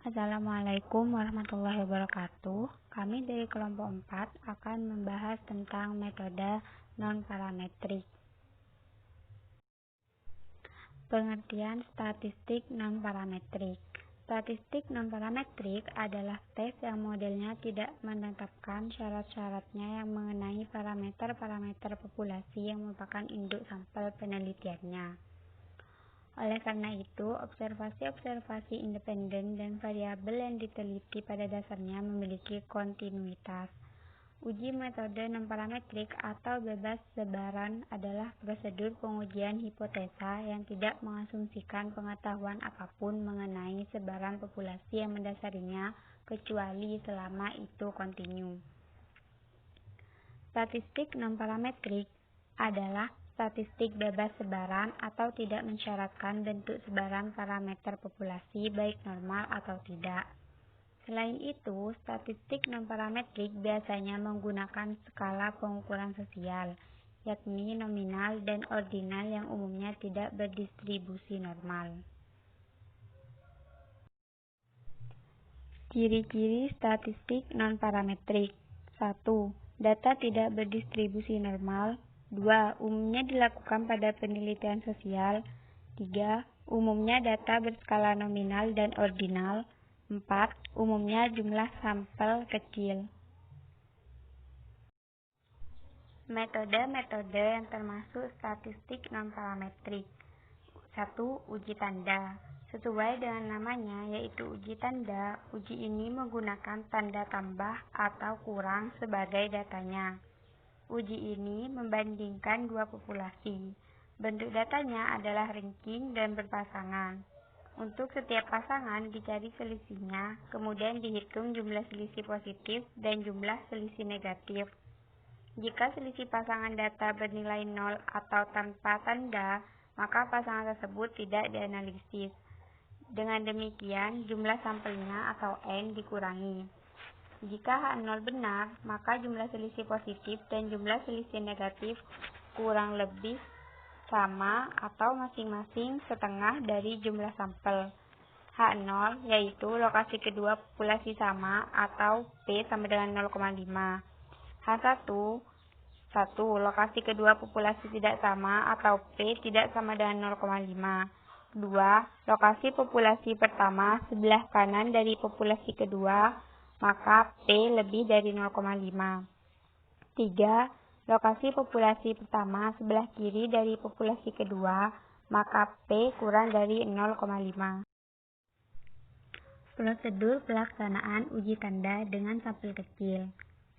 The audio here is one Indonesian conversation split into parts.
Assalamualaikum warahmatullahi wabarakatuh. Kami dari kelompok 4 akan membahas tentang metode non-parametrik. Pengertian statistik non-parametrik. Statistik non-parametrik adalah tes yang modelnya tidak menetapkan syarat-syaratnya yang mengenai parameter-parameter populasi yang merupakan induk sampel penelitiannya. Oleh karena itu, observasi-observasi independen dan variabel yang diteliti pada dasarnya memiliki kontinuitas. Uji metode non-parametrik atau bebas sebaran adalah prosedur pengujian hipotesa yang tidak mengasumsikan pengetahuan apapun mengenai sebaran populasi yang mendasarinya kecuali selama itu kontinu. Statistik non-parametrik adalah statistik bebas sebaran atau tidak mensyaratkan bentuk sebaran parameter populasi baik normal atau tidak. Selain itu, statistik non-parametrik biasanya menggunakan skala pengukuran sosial, yakni nominal dan ordinal yang umumnya tidak berdistribusi normal. Ciri-ciri statistik non-parametrik. 1. Data tidak berdistribusi normal. 2. Umumnya dilakukan pada penelitian sosial. 3. Umumnya data berskala nominal dan ordinal. 4. Umumnya jumlah sampel kecil. Metode-metode yang termasuk statistik non-parametrik. 1. Uji tanda. Sesuai dengan namanya, yaitu uji tanda, uji ini menggunakan tanda tambah atau kurang sebagai datanya. Uji ini membandingkan dua populasi. Bentuk datanya adalah ranking dan berpasangan. Untuk setiap pasangan dicari selisihnya, kemudian dihitung jumlah selisih positif dan jumlah selisih negatif. Jika selisih pasangan data bernilai 0 atau tanpa tanda, maka pasangan tersebut tidak dianalisis. Dengan demikian, jumlah sampelnya atau N dikurangi. Jika H0 benar, maka jumlah selisih positif dan jumlah selisih negatif kurang lebih sama atau masing-masing setengah dari jumlah sampel. H0 yaitu lokasi kedua populasi sama atau P sama dengan 0,5. H1 lokasi kedua populasi tidak sama atau P tidak sama dengan 0,5. 2. Lokasi populasi pertama sebelah kanan dari populasi kedua, maka P lebih dari 0,5. 3. Lokasi populasi pertama sebelah kiri dari populasi kedua, maka P kurang dari 0,5. Prosedur pelaksanaan uji tanda dengan sampel kecil.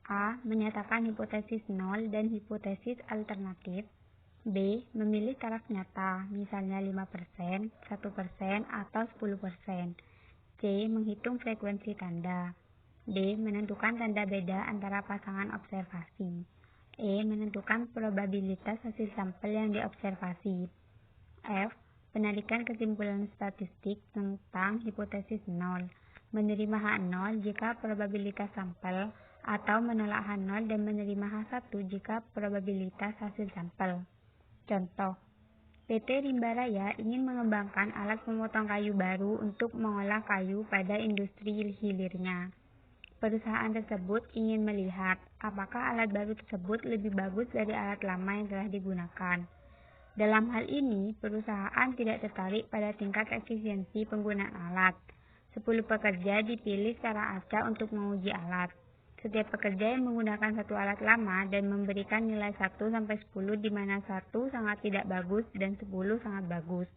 A. Menyatakan hipotesis 0 dan hipotesis alternatif. B. Memilih taraf nyata, misalnya 5%, 1%, atau 10%. C. Menghitung frekuensi tanda. D. Menentukan tanda beda antara pasangan observasi. E. Menentukan probabilitas hasil sampel yang diobservasi. F. Penarikan kesimpulan statistik tentang hipotesis 0. Menerima H0 jika probabilitas sampel, atau menolak H0 dan menerima H1 jika probabilitas hasil sampel. Contoh, PT Rimba Raya ingin mengembangkan alat pemotong kayu baru untuk mengolah kayu pada industri hilirnya. Perusahaan tersebut ingin melihat apakah alat baru tersebut lebih bagus dari alat lama yang telah digunakan. Dalam hal ini, perusahaan tidak tertarik pada tingkat efisiensi penggunaan alat. 10 pekerja dipilih secara acak untuk menguji alat. Setiap pekerja yang menggunakan satu alat lama dan memberikan nilai 1-10 di mana 1 sangat tidak bagus dan 10 sangat bagus.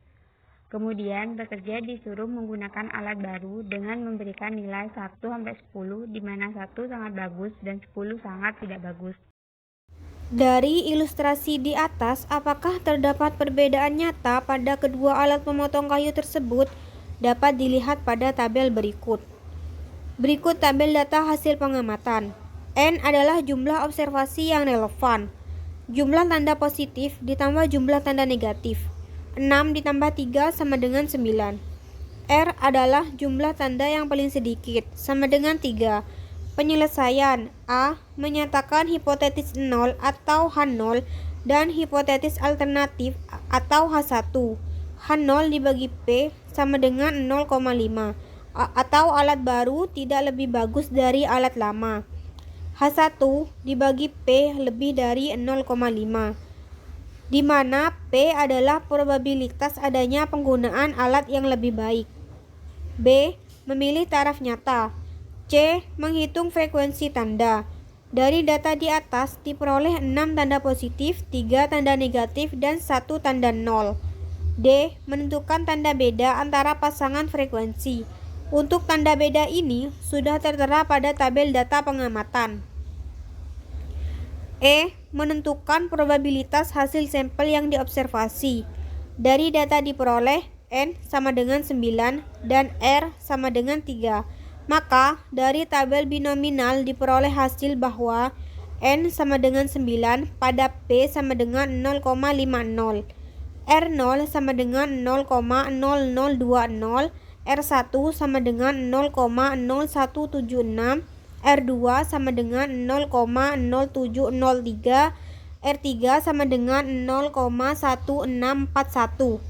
Kemudian pekerja disuruh menggunakan alat baru dengan memberikan nilai 1-10 di mana 1 sangat bagus dan 10 sangat tidak bagus. Dari ilustrasi di atas, apakah terdapat perbedaan nyata pada kedua alat pemotong kayu tersebut? Dapat dilihat pada tabel berikut. Berikut tabel data hasil pengamatan. N adalah jumlah observasi yang relevan. Jumlah tanda positif ditambah jumlah tanda negatif. 6 ditambah 3 sama dengan 9. R adalah jumlah tanda yang paling sedikit, sama dengan 3. Penyelesaian. A. Menyatakan hipotesis 0 atau H0 dan hipotesis alternatif atau H1. H0 dibagi P sama dengan 0,5. atau alat baru tidak lebih bagus dari alat lama. H1 dibagi P lebih dari 0,5, di mana P adalah probabilitas adanya penggunaan alat yang lebih baik. B. Memilih taraf nyata. C. Menghitung frekuensi tanda. Dari data di atas diperoleh 6 tanda positif, 3 tanda negatif, dan 1 tanda nol. D. Menentukan tanda beda antara pasangan frekuensi. Untuk tanda beda ini sudah tertera pada tabel data pengamatan. E. Menentukan probabilitas hasil sampel yang diobservasi. Dari data diperoleh N sama dengan 9 dan R sama dengan 3. Maka dari tabel binominal diperoleh hasil bahwa N sama dengan 9 pada P sama dengan 0,50, R0 sama dengan 0,0020, R1 sama dengan 0,0176, R2 sama dengan 0,0703, R3 sama dengan 0,1641.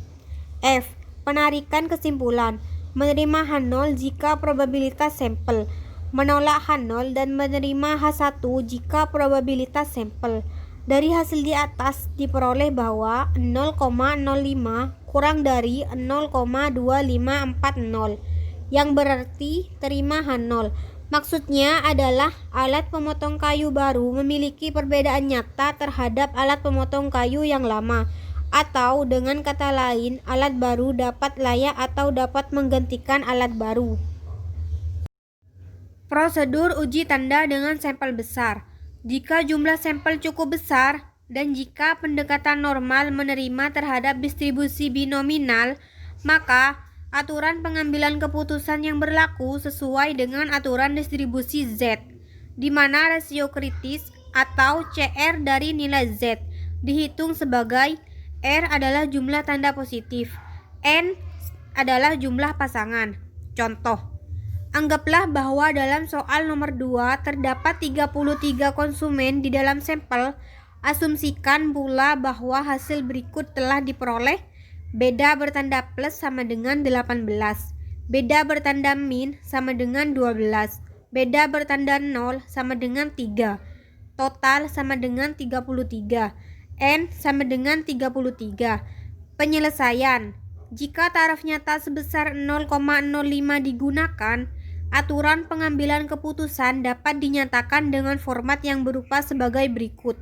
F. Penarikan kesimpulan. Menerima H0 jika probabilitas sampel, menolak H0 dan menerima H1 jika probabilitas sampel. Dari hasil di atas diperoleh bahwa 0,05 kurang dari 0,2540, yang berarti terima H0. Maksudnya adalah alat pemotong kayu baru memiliki perbedaan nyata terhadap alat pemotong kayu yang lama. Atau dengan kata lain, alat baru dapat layak atau dapat menggantikan alat baru. Prosedur uji tanda dengan sampel besar. Jika jumlah sampel cukup besar dan jika pendekatan normal menerima terhadap distribusi binominal, maka aturan pengambilan keputusan yang berlaku sesuai dengan aturan distribusi Z, di mana rasio kritis atau CR dari nilai Z dihitung sebagai R adalah jumlah tanda positif, N adalah jumlah pasangan. Contoh, anggaplah bahwa dalam soal nomor 2 terdapat 33 konsumen di dalam sampel. Asumsikan pula bahwa hasil berikut telah diperoleh. Beda bertanda plus sama dengan 18, beda bertanda min sama dengan 12, beda bertanda 0 sama dengan 3, total sama dengan 33. N sama dengan 33. Penyelesaian. Jika taraf nyata sebesar 0,05 digunakan, aturan pengambilan keputusan dapat dinyatakan dengan format yang berupa sebagai berikut.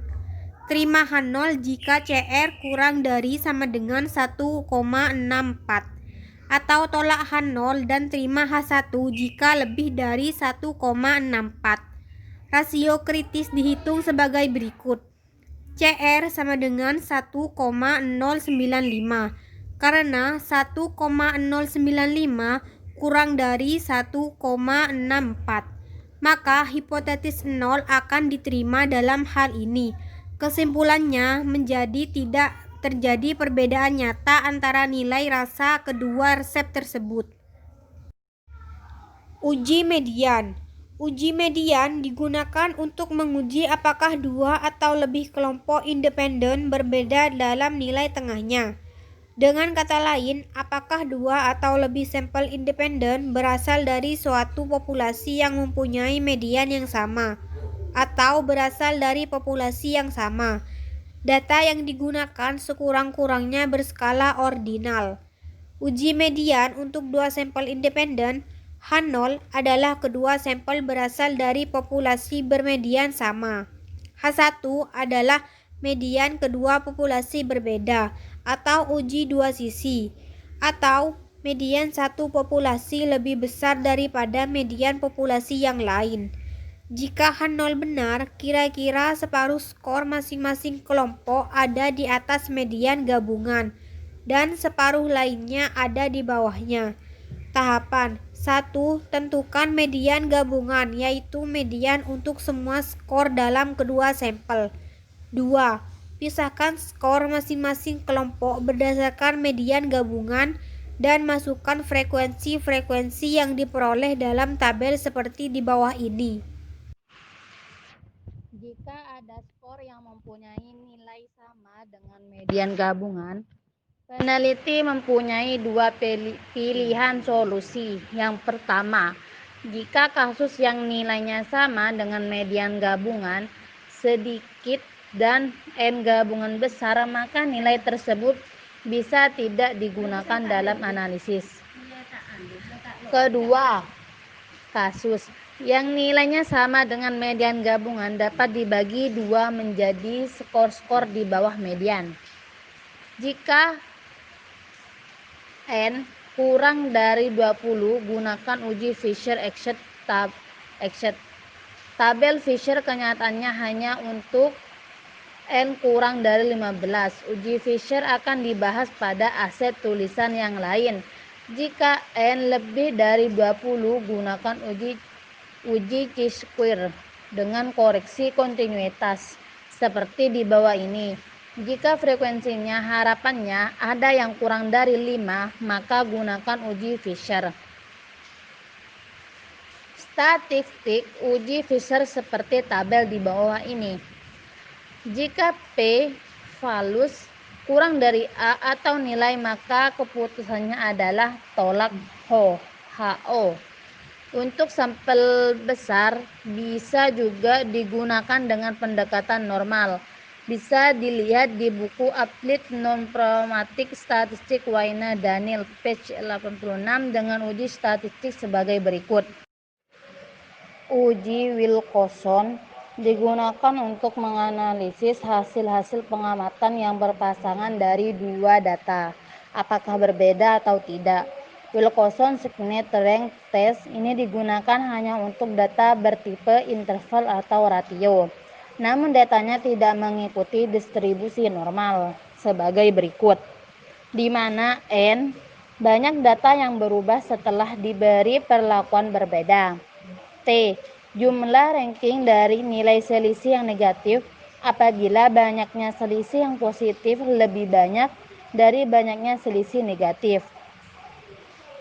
Terima H0 jika CR kurang dari sama dengan 1,64, atau tolak H0 dan terima H1 jika lebih dari 1,64. Rasio kritis dihitung sebagai berikut. CR sama dengan 1,095 karena 1,095 kurang dari 1,64, maka hipotesis 0 akan diterima dalam hal ini. Kesimpulannya menjadi tidak terjadi perbedaan nyata antara nilai rasa kedua resep tersebut. Uji median. Uji median digunakan untuk menguji apakah dua atau lebih kelompok independen berbeda dalam nilai tengahnya. Dengan kata lain, apakah dua atau lebih sampel independen berasal dari suatu populasi yang mempunyai median yang sama, atau berasal dari populasi yang sama. Data yang digunakan sekurang-kurangnya berskala ordinal. Uji median untuk dua sampel independen. H0 adalah kedua sampel berasal dari populasi bermedian sama. H1 adalah median kedua populasi berbeda, atau uji dua sisi, atau median satu populasi lebih besar daripada median populasi yang lain. Jika H0 benar, kira-kira separuh skor masing-masing kelompok ada di atas median gabungan, dan separuh lainnya ada di bawahnya. Tahapan 1. Tentukan median gabungan, yaitu median untuk semua skor dalam kedua sampel. 2. Pisahkan skor masing-masing kelompok berdasarkan median gabungan dan masukkan frekuensi-frekuensi yang diperoleh dalam tabel seperti di bawah ini. Jika ada skor yang mempunyai nilai sama dengan median gabungan, Peneliti mempunyai dua pilihan solusi. Yang pertama, jika kasus yang nilainya sama dengan median gabungan sedikit dan N gabungan besar, maka nilai tersebut bisa tidak digunakan dalam analisis. Kedua, kasus yang nilainya sama dengan median gabungan dapat dibagi dua menjadi skor-skor di bawah median. Jika N kurang dari 20, gunakan uji Fisher-Exet. Tabel Fisher kenyataannya hanya untuk N kurang dari 15. Uji Fisher akan dibahas pada aset tulisan yang lain. Jika N lebih dari 20, gunakan uji Chi-square dengan koreksi kontinuitas seperti di bawah ini. Jika frekuensinya harapannya ada yang kurang dari 5, maka gunakan uji Fisher. Statistik uji Fisher seperti tabel di bawah ini. Jika P valus kurang dari A atau nilai, maka keputusannya adalah tolak HO. Untuk sampel besar bisa juga digunakan dengan pendekatan normal. Bisa dilihat di buku Applied Non-Pragmatic Statistics Wayne Daniel page 86 dengan uji statistik sebagai berikut. Uji Wilcoxon digunakan untuk menganalisis hasil-hasil pengamatan yang berpasangan dari dua data, apakah berbeda atau tidak. Wilcoxon Signet Rank Test ini digunakan hanya untuk data bertipe interval atau ratio. Namun datanya tidak mengikuti distribusi normal sebagai berikut, di mana N banyak data yang berubah setelah diberi perlakuan berbeda. T jumlah ranking dari nilai selisih yang negatif apabila banyaknya selisih yang positif lebih banyak dari banyaknya selisih negatif.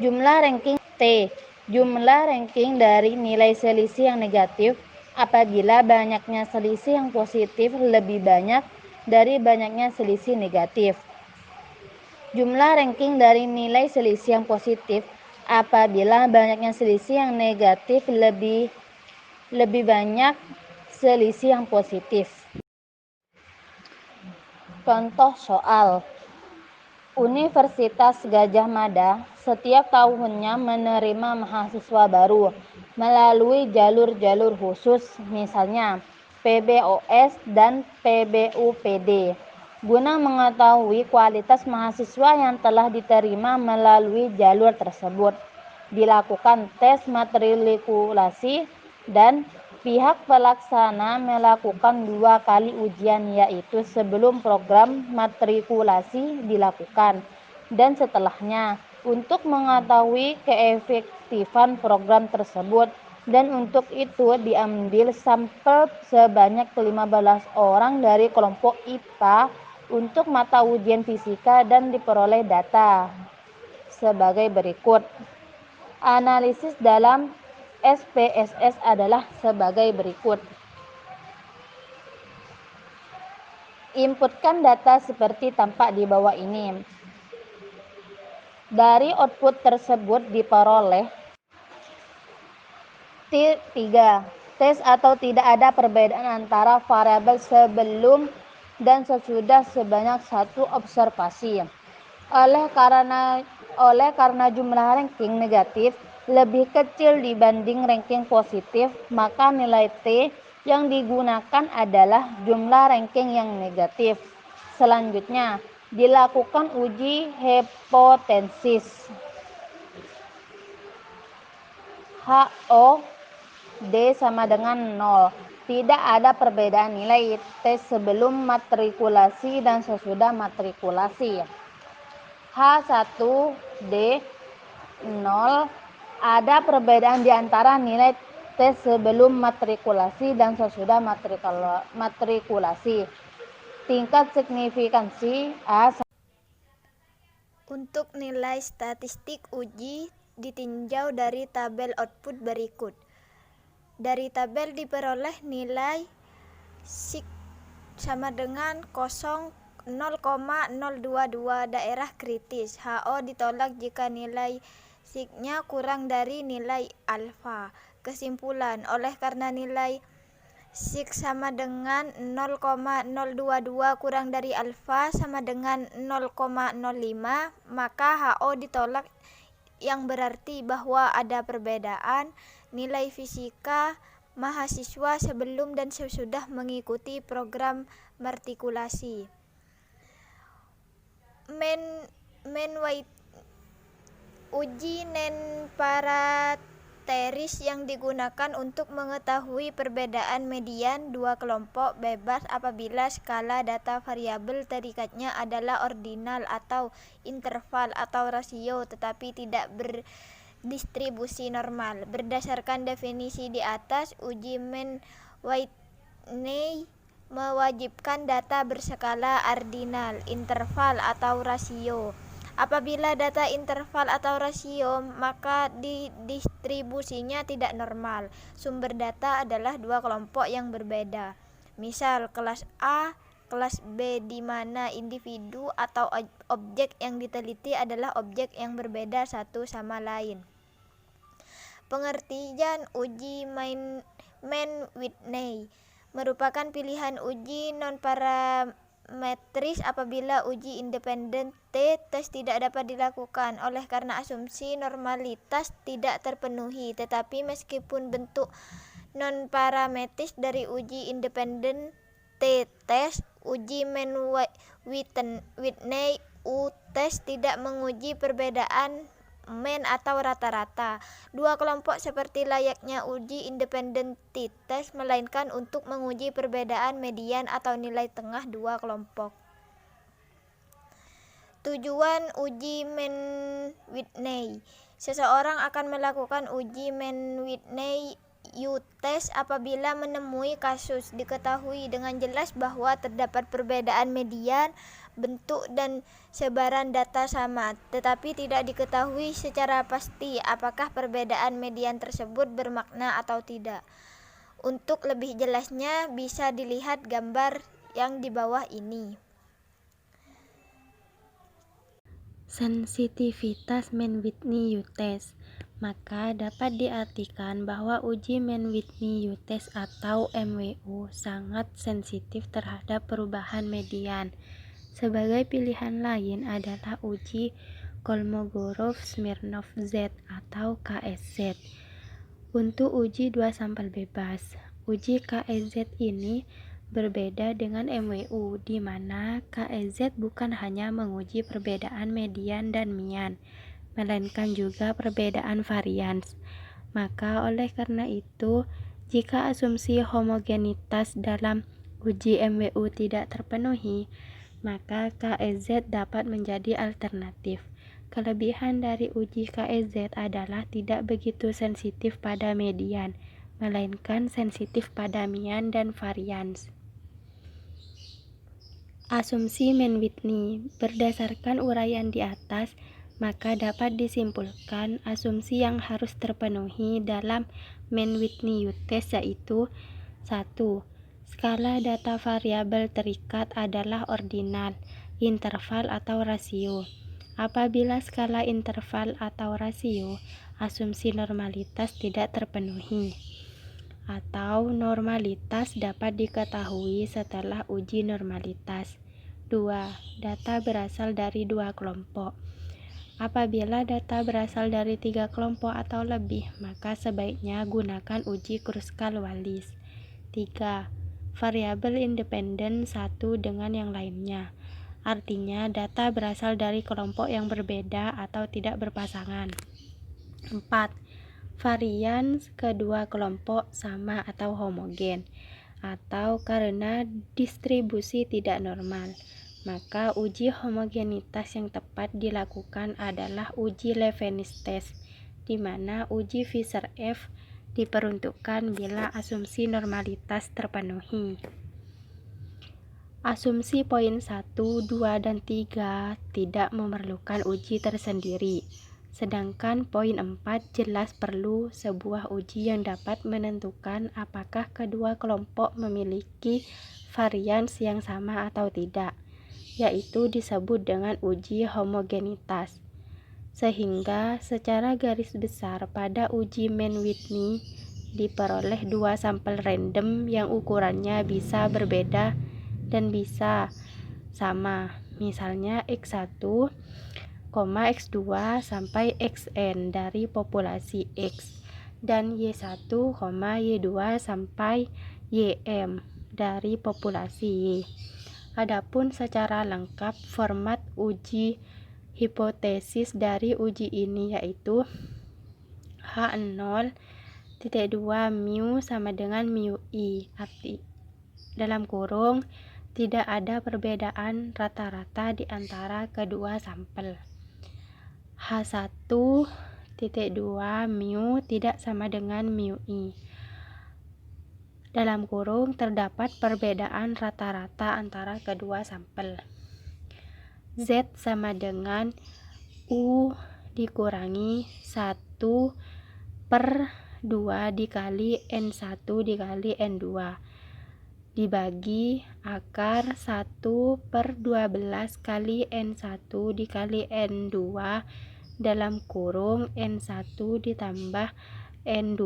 Jumlah ranking T jumlah ranking dari nilai selisih yang negatif apabila banyaknya selisih yang positif lebih banyak dari banyaknya selisih negatif. Jumlah ranking dari nilai selisih yang positif apabila banyaknya selisih yang negatif lebih banyak selisih yang positif. Contoh soal. Universitas Gadjah Mada setiap tahunnya menerima mahasiswa baru melalui jalur-jalur khusus, misalnya PBOS dan PBUPD. Guna mengetahui kualitas mahasiswa yang telah diterima melalui jalur tersebut, dilakukan tes matrikulasi dan pihak pelaksana melakukan 2 kali ujian, yaitu sebelum program matrikulasi dilakukan dan setelahnya, untuk mengetahui keefektifan program tersebut, dan untuk itu diambil sampel sebanyak 15 orang dari kelompok IPA untuk mata ujian fisika dan diperoleh data sebagai berikut. Analisis dalam SPSS adalah sebagai berikut. Inputkan data seperti tampak di bawah ini. Dari output tersebut diperoleh 3. Tes atau tidak ada perbedaan antara variabel sebelum dan sesudah sebanyak 1 observasi. Oleh karena jumlah ranking negatif lebih kecil dibanding ranking positif, maka nilai T yang digunakan adalah jumlah ranking yang negatif. Selanjutnya, dilakukan uji hipotesis. HO D sama dengan 0. Tidak ada perbedaan nilai T sebelum matrikulasi dan sesudah matrikulasi. H1D 0. Ada perbedaan di antara nilai tes sebelum matrikulasi dan sesudah matrikulasi. Tingkat signifikansi A. Untuk nilai statistik uji ditinjau dari tabel output berikut. Dari tabel diperoleh nilai sig sama dengan 0,001 0,022 daerah kritis. HO ditolak jika nilai sigma kurang dari nilai alfa. Kesimpulan, oleh karena nilai sig sama dengan 0,022 kurang dari alfa sama dengan 0,05, maka HO ditolak, yang berarti bahwa ada perbedaan nilai fisika mahasiswa sebelum dan sesudah mengikuti program matrikulasi. Uji non-parametris yang digunakan untuk mengetahui perbedaan median dua kelompok bebas apabila skala data variabel terikatnya adalah ordinal atau interval atau rasio tetapi tidak berdistribusi normal. Berdasarkan definisi di atas, uji Mann-Whitney mewajibkan data berskala ordinal, interval atau rasio. Apabila data interval atau rasio, maka distribusinya tidak normal. Sumber data adalah dua kelompok yang berbeda. Misal kelas A, kelas B, di mana individu atau objek yang diteliti adalah objek yang berbeda satu sama lain. Pengertian uji Mann-Whitney merupakan pilihan uji non-parametris apabila uji independen t-test tidak dapat dilakukan oleh karena asumsi normalitas tidak terpenuhi. Tetapi meskipun bentuk non-parametris dari uji independen t-test, uji Mann-Whitney u-test tidak menguji perbedaan mean atau rata-rata dua kelompok seperti layaknya uji independen t-test, melainkan untuk menguji perbedaan median atau nilai tengah dua kelompok. Tujuan uji Mann-Whitney. Seseorang akan melakukan uji Mann-Whitney u-test apabila menemui kasus diketahui dengan jelas bahwa terdapat perbedaan median, bentuk dan sebaran data sama, tetapi tidak diketahui secara pasti apakah perbedaan median tersebut bermakna atau tidak. Untuk lebih jelasnya bisa dilihat gambar yang di bawah ini. Sensitivitas Mann-Whitney u-test. Maka dapat diartikan bahwa uji Mann-Whitney u-test atau MWU sangat sensitif terhadap perubahan median. Sebagai pilihan lain adalah uji Kolmogorov-Smirnov Z atau KSZ. Untuk uji dua sampel bebas, uji KSZ ini berbeda dengan MWU, di mana KSZ bukan hanya menguji perbedaan median dan mean, melainkan juga perbedaan varians. Maka oleh karena itu, jika asumsi homogenitas dalam uji MWU tidak terpenuhi, maka KSZ dapat menjadi alternatif. Kelebihan dari uji KSZ adalah tidak begitu sensitif pada median, melainkan sensitif pada mean dan varians. Asumsi Mann-Whitney. Berdasarkan uraian di atas, maka dapat disimpulkan asumsi yang harus terpenuhi dalam Mann-Whitney u-test yaitu 1. Skala data variabel terikat adalah ordinal, interval atau rasio. Apabila skala interval atau rasio, asumsi normalitas tidak terpenuhi, atau normalitas dapat diketahui setelah uji normalitas. 2. Data berasal dari dua kelompok. Apabila data berasal dari 3 kelompok atau lebih, maka sebaiknya gunakan uji Kruskal-Wallis. 3. Variabel independen satu dengan yang lainnya. Artinya data berasal dari kelompok yang berbeda atau tidak berpasangan. 4. Varians kedua kelompok sama atau homogen, atau karena distribusi tidak normal. Maka uji homogenitas yang tepat dilakukan adalah uji Leibniz test, di mana uji Fisher-F diperuntukkan bila asumsi normalitas terpenuhi. Asumsi poin 1, 2, dan 3 tidak memerlukan uji tersendiri, sedangkan poin 4 jelas perlu sebuah uji yang dapat menentukan apakah kedua kelompok memiliki varians yang sama atau tidak. yaitu disebut dengan uji homogenitas. Sehingga secara garis besar pada uji Mann-Whitney diperoleh dua sampel random yang ukurannya bisa berbeda dan bisa sama, misalnya X1, X2 sampai Xn dari populasi X dan Y1, Y2 sampai Ym dari populasi Y. Adapun secara lengkap format uji hipotesis dari uji ini yaitu H0.2 mu sama dengan mu I, arti dalam kurung tidak ada perbedaan rata-rata di antara kedua sampel. H1.2 mu tidak sama dengan mu I. Dalam kurung terdapat perbedaan rata-rata antara kedua sampel. Z sama dengan U dikurangi 1/2 dikali N1 dikali N2 dibagi akar 1/12 kali N1 dikali N2 dalam kurung N1 ditambah N2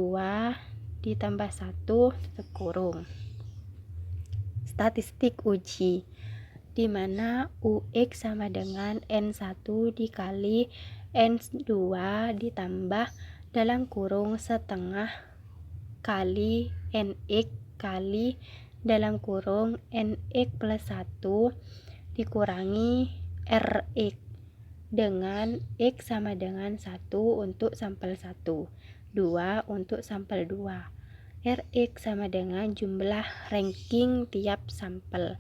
ditambah 1 tutup kurung. Statistik uji di mana UX sama dengan N1 dikali N2 ditambah dalam kurung setengah kali NX kali dalam kurung NX plus 1 dikurangi RX dengan X sama dengan 1 untuk sampel 1, 2 untuk sampel 2. RX sama dengan jumlah ranking tiap sampel.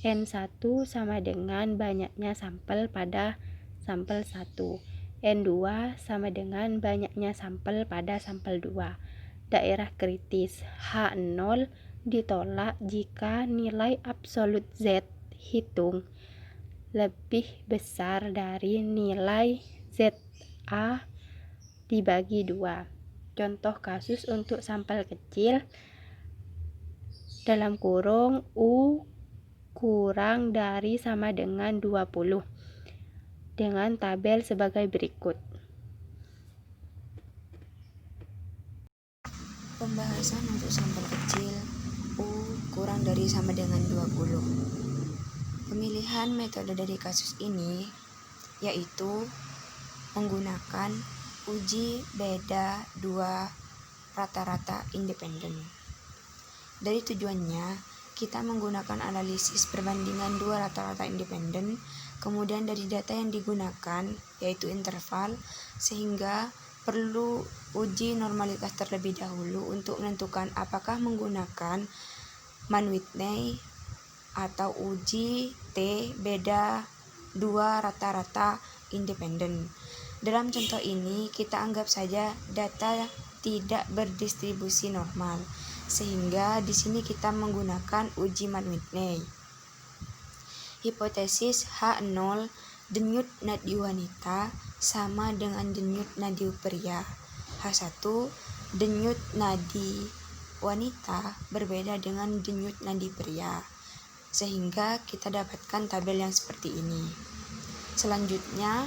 N1 sama dengan banyaknya sampel pada sampel 1. N2 sama dengan banyaknya sampel pada sampel 2. Daerah kritis H0 ditolak jika nilai absolut Z hitung lebih besar dari nilai ZA dibagi 2. Contoh kasus untuk sampel kecil dalam kurung U kurang dari sama dengan 20 dengan tabel sebagai berikut. Pembahasan untuk sampel kecil U kurang dari sama dengan 20. Pemilihan metode dari kasus ini yaitu menggunakan uji beda dua rata-rata independen. Dari tujuannya, kita menggunakan analisis perbandingan dua rata-rata independen, kemudian dari data yang digunakan, yaitu interval, sehingga perlu uji normalitas terlebih dahulu untuk menentukan apakah menggunakan Mann-Whitney atau uji T beda dua rata-rata independen. Dalam contoh ini, kita anggap saja data tidak berdistribusi normal, sehingga di sini kita menggunakan uji Mann-Whitney. Hipotesis H0 denyut nadi wanita sama dengan denyut nadi pria. H1 denyut nadi wanita berbeda dengan denyut nadi pria, sehingga kita dapatkan tabel yang seperti ini. Selanjutnya,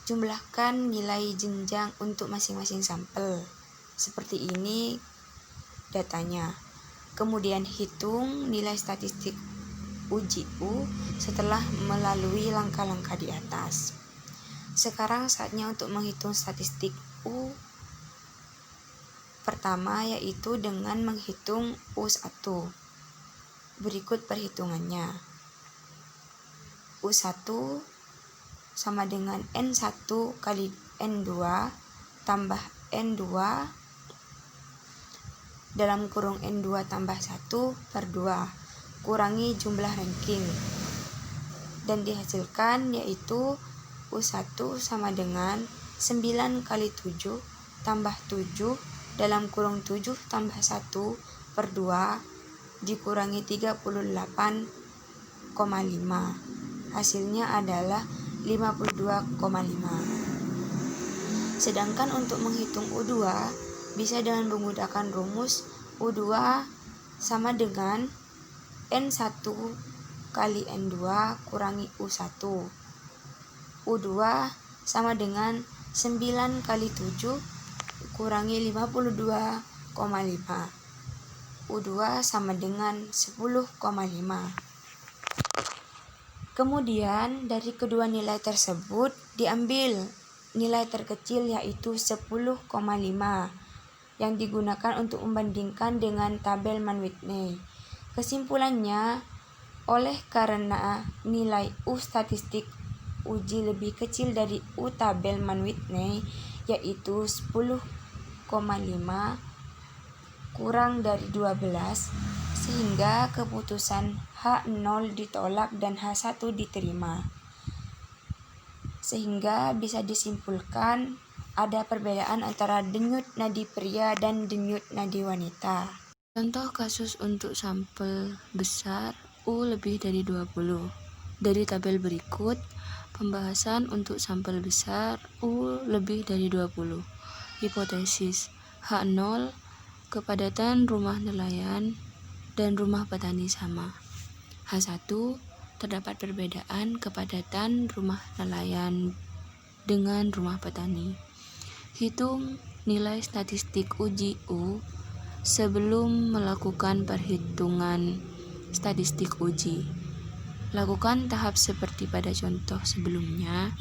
jumlahkan nilai jenjang untuk masing-masing sampel. Seperti ini datanya. Kemudian hitung nilai statistik uji U setelah melalui langkah-langkah di atas. Sekarang saatnya untuk menghitung statistik U. Pertama yaitu dengan menghitung U1. Berikut perhitungannya. U1 sama dengan N1 kali N2 tambah N2 dalam kurung N2 tambah 1/2 kurangi jumlah ranking, dan dihasilkan yaitu U1 sama dengan 9 kali 7 tambah 7 dalam kurung 7 tambah 1/2 dikurangi 38,5. Hasilnya adalah 52,5. Sedangkan untuk menghitung U2 bisa dengan menggunakan rumus U2 sama dengan N1 kali N2 kurangi U1. U2 sama dengan 9 kali 7 kurangi 52,5. U2 sama dengan 10,5. Kemudian dari kedua nilai tersebut diambil nilai terkecil yaitu 10,5 yang digunakan untuk membandingkan dengan tabel Mann-Whitney. Kesimpulannya, oleh karena nilai U statistik uji lebih kecil dari U tabel Mann-Whitney yaitu 10,5 kurang dari 12, sehingga keputusan H0 ditolak dan H1 diterima. Sehingga bisa disimpulkan ada perbedaan antara denyut nadi pria dan denyut nadi wanita. Contoh kasus untuk sampel besar U lebih dari 20. Dari tabel berikut, pembahasan untuk sampel besar U lebih dari 20. Hipotesis H0, kepadatan rumah nelayan dan rumah petani sama. H1, terdapat perbedaan kepadatan rumah nelayan dengan rumah petani. Hitung nilai statistik uji U sebelum melakukan perhitungan statistik uji. Lakukan tahap seperti pada contoh sebelumnya,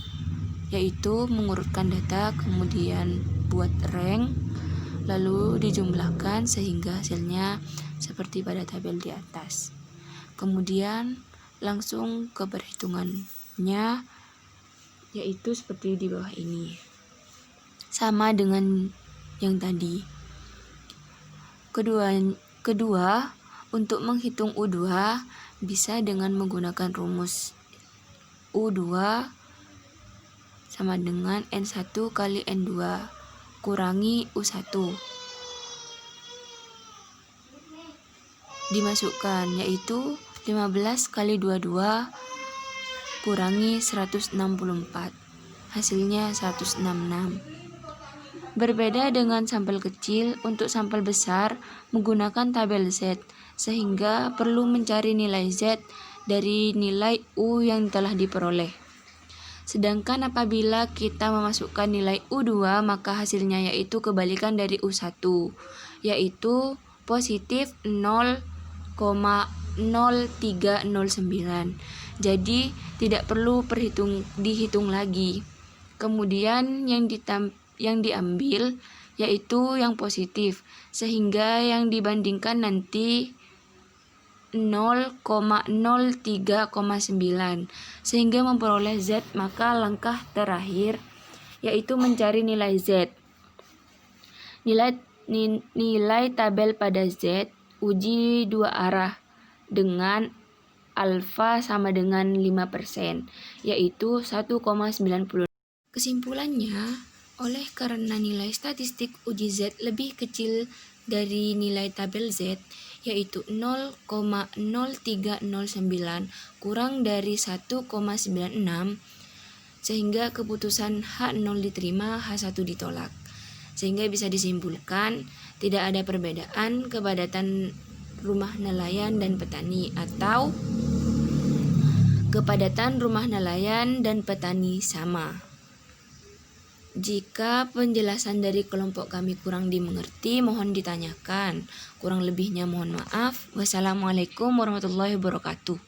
yaitu mengurutkan data, kemudian buat rank, lalu dijumlahkan sehingga hasilnya seperti pada tabel di atas. Kemudian langsung ke perhitungannya, yaitu seperti di bawah ini. Sama dengan yang tadi. Kedua, untuk menghitung U2 bisa dengan menggunakan rumus U2 sama dengan N1 kali N2 kurangi U1. Dimasukkan, yaitu 15 kali 22 kurangi 164. Hasilnya 166. Berbeda dengan sampel kecil, untuk sampel besar menggunakan tabel Z, sehingga perlu mencari nilai Z dari nilai U yang telah diperoleh. Sedangkan apabila kita memasukkan nilai U2, maka hasilnya yaitu kebalikan dari U1, yaitu positif 0,0309. Jadi tidak perlu dihitung lagi. Kemudian yang diambil yaitu yang positif, sehingga yang dibandingkan nanti 0,0309 sehingga memperoleh Z. Maka langkah terakhir yaitu mencari nilai Z. Nilai tabel pada Z uji dua arah dengan alfa sama dengan 5%, yaitu 1,90. Kesimpulannya, oleh karena nilai statistik uji Z lebih kecil dari nilai tabel Z, yaitu 0,0309 kurang dari 1,96, sehingga keputusan H0 diterima, H1 ditolak. Sehingga bisa disimpulkan tidak ada perbedaan kepadatan rumah nelayan dan petani, atau kepadatan rumah nelayan dan petani sama. Jika penjelasan dari kelompok kami kurang dimengerti, mohon ditanyakan. Kurang lebihnya mohon maaf. Wassalamualaikum warahmatullahi wabarakatuh.